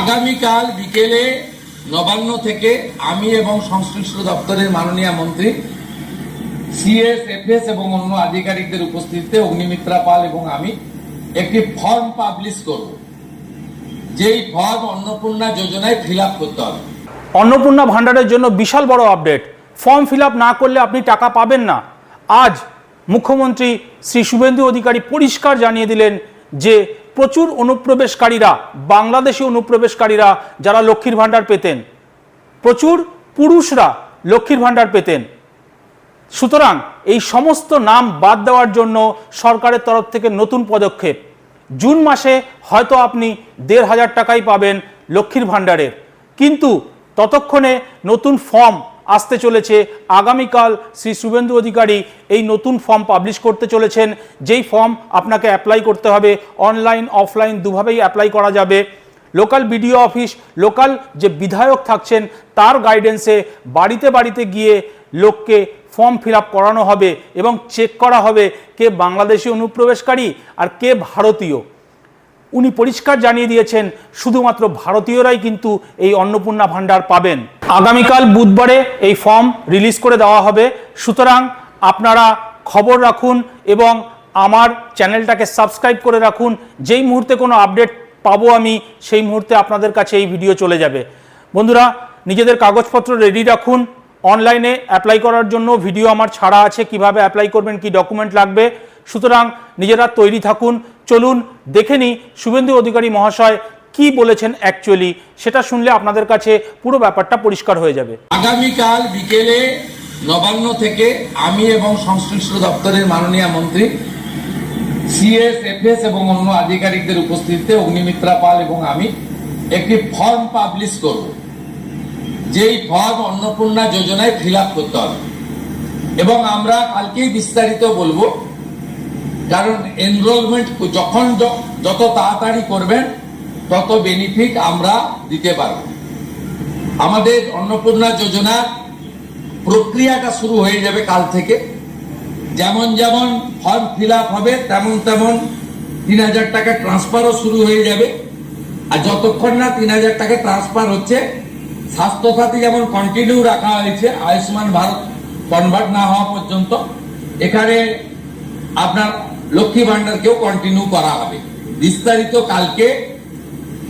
আগামীকাল বিকেলে নবান্ন থেকে আমি এবং সংশ্লিষ্ট দপ্তরের মাননীয় মন্ত্রী সিএস এফএস এবং অন্য আধিকারিকদের উপস্থিতিতে অগ্নিমিত্রা পাল এবং আমি একটি ফর্ম পাবলিশ করব, যেই ফর্ম অন্নপূর্ণা যোজনায় ফিল আপ করতে হবে। অন্নপূর্ণা ভান্ডারের জন্য বিশাল বড় আপডেট। ফর্ম ফিল আপ না করলে আপনি টাকা পাবেন না। আজ মুখ্যমন্ত্রী শ্রী শুভেন্দু অধিকারী পরিষ্কার জানিয়ে দিলেন যে প্রচুর অনুপ্রবেশকারীরা, বাংলাদেশি অনুপ্রবেশকারীরা যারা লক্ষ্মীর ভান্ডার পেতেন, প্রচুর পুরুষরা লক্ষ্মীর ভান্ডার পেতেন, সুতরাং এই সমস্ত নাম বাদ দেওয়ার জন্য সরকারের তরফ থেকে নতুন পদক্ষেপ। জুন মাসে হয়তো আপনি ১৫০০ টাকাই পাবেন লক্ষ্মীর ভান্ডারের, কিন্তু ততক্ষণে নতুন ফর্ম আসতে চলেছে। আগামীকাল শ্রী শুভেন্দু অধিকারী এই নতুন ফর্ম পাবলিশ করতে চলেছেন, যেই ফর্ম আপনাকে অ্যাপ্লাই করতে হবে। অনলাইন অফলাইন দুভাবেই অ্যাপ্লাই করা যাবে। লোকাল বিডিও অফিস, লোকাল যে বিধায়ক থাকছেন তার গাইডেন্সে বাড়িতে বাড়িতে গিয়ে লোককে ফর্ম ফিল আপ করানো হবে এবং চেক করা হবে কে বাংলাদেশি অনুপ্রবেশকারী আর কে ভারতীয়। উনি পরিষ্কার জানিয়ে দিয়েছেন শুধুমাত্র ভারতীয়রাই কিন্তু এই অন্নপূর্ণা ভান্ডার পাবেন। আগামীকাল বুধবারে এই ফর্ম রিলিজ করে দেওয়া হবে, সুতরাং আপনারা খবর রাখুন এবং আমার চ্যানেলটাকে সাবস্ক্রাইব করে রাখুন। যেই মুহূর্তে কোনো আপডেট পাবো আমি, সেই মুহূর্তে আপনাদের কাছে এই ভিডিও চলে যাবে। বন্ধুরা, নিজেদের কাগজপত্র রেডি রাখুন। অনলাইনে অ্যাপ্লাই করার জন্য ভিডিও আমার ছাড়া আছে, কিভাবে অ্যাপ্লাই করবেন, কি ডকুমেন্ট লাগবে, সুতরাং নিজেরা তৈরি থাকুন। চলুন দেখে নিই শুভেন্দু অধিকারী মহাশয় কি বলেছেন অ্যাকচুয়ালি, সেটা শুনলে আপনাদের কাছে পুরো ব্যাপারটা পরিষ্কার হয়ে যাবে। আগামীকাল বিকেলে নবান্ন থেকে আমি এবং সংশ্লিষ্ট দপ্তরের মাননীয় মন্ত্রী সিএস এফএস এবং অন্য আধিকারিকদের উপস্থিতিতে অগ্নিমিত্রা পাল এবং আমি একটি ফর্ম পাবলিশ করব, যেই ফর্ম অন্নপূর্ণা যোজনায় ফিল আপ করতে হবে। এবং আমরা কালকেই বিস্তারিত বলবো, কারণ এনরোলমেন্ট যখন যত তাড়াতাড়ি করবেন তত বেনিফিট আমরা দিতে পারব। আমাদের অন্নপূর্ণা যোজনার প্রক্রিয়াটা শুরু হয়ে যাবে কাল থেকে। যেমন যেমন ফর্ম ফিল আপ হবে তেমন তেমন ৩০০০ টাকা ট্রান্সফারও শুরু হয়ে যাবে। আর যতক্ষণ না ৩০০০ টাকা ট্রান্সফার হচ্ছে, স্বাস্থ্যসাথী যেমন কন্টিনিউ রাখা হয়েছে আয়ুষ্মান ভারত কনভার্ট না হওয়া পর্যন্ত, এখানে আপনার লক্ষ্মী ভান্ডারকেও কন্টিনিউ করা হবে। বিস্তারিত কালকে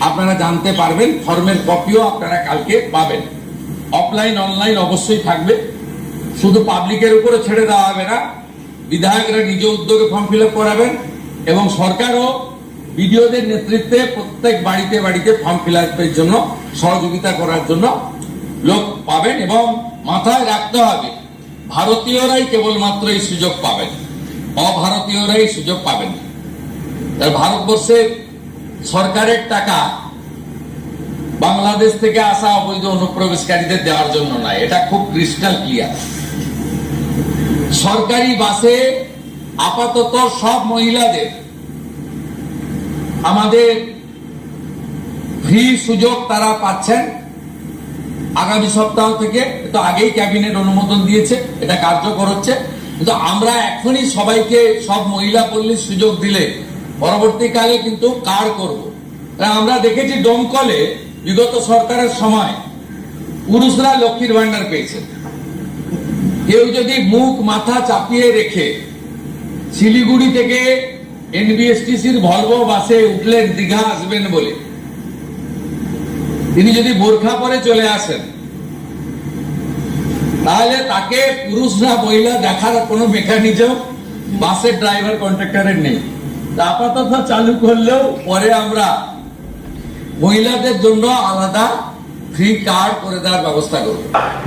আপনারা জানতে পারবেন, ফর্মের কপিও আপনারা কালকে পাবেন। অফলাইন অনলাইন অবশ্যই থাকবে, শুধু পাবলিকের উপরে ছেড়ে দেওয়া হবে না। বিধায়করা নিজ উদ্যোগে ফর্ম ফিল আপ করাবেন এবং সরকারও বিডিওদের নেতৃত্বে প্রত্যেক বাড়িতে বাড়িতে ফর্ম ফিল আপের জন্য সহযোগিতা করার জন্য লোক পাবেন। এবং মাথায় রাখতে হবে, ভারতীয়রাই কেবলমাত্র এই সুযোগ পাবেন, অভারতীয়রাই সুযোগ পাবেন। ভারতবর্ষের সরকারের টাকা বাংলাদেশ থেকে আসা অবৈধ অনুপ্রবেশকারীদের দেওয়ার জন্য নয়, এটা খুব ক্রিস্টাল ক্লিয়ার। সরকারি বাসে আপাতত সব মহিলাদের আমাদের ফ্রি সুযোগ তারা পাচ্ছেন আগামী সপ্তাহ থেকে। তো আগেই ক্যাবিনেট অনুমোদন দিয়েছে, এটা কার্যকর হচ্ছে। কিন্তু আমরা এখনই সবাইকে সব মহিলা পল্লীর সুযোগ দিলে পরবর্তীকালে কিন্তু কার করব। আমরা দেখেছি ডোমকলে বিগত সরকারের সময় পুরুষরা লক্ষ্মীর ভান্ডার পেয়েছেন। কেউ যদি মুখ মাথা চাপিয়ে রেখে শিলিগুড়ি থেকে এনবিএসটিসির ভলভো বাসে উঠলেন দীঘা আসবেন বলে, তিনি যদি বোরখা পরে চলে আসেন, তাহলে তাকে পুরুষ না মহিলা দেখার কোনো মেকানিজম বাসের ড্রাইভার কন্ট্রাক্টরের নেই। আপাতত চালু করলেও পরে আমরা মহিলাদের জন্য আলাদা ফ্রি কার্ড করে দেওয়ার ব্যবস্থা করব।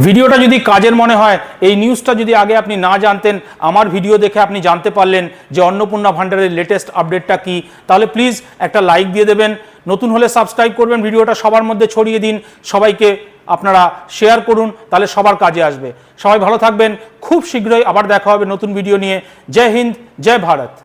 ভিডিওটা যদি কাজের মনে হয়, এই নিউজটা যদি আগে আপনি না জানতেন, আমার ভিডিও দেখে আপনি জানতে পারলেন যে অন্নপূর্ণা ভান্ডারের লেটেস্ট আপডেটটা কি, তাহলে প্লিজ একটা লাইক দিয়ে দেবেন। নতুন হলে সাবস্ক্রাইব করবেন, ভিডিওটা সবার মধ্যে ছড়িয়ে দিন, সবাইকে আপনারা শেয়ার করুন, তাহলে সবার কাজে আসবে। সবাই ভালো থাকবেন, খুব শীঘ্রই আবার দেখা হবে নতুন ভিডিও নিয়ে। জয় হিন্দ, জয় ভারত।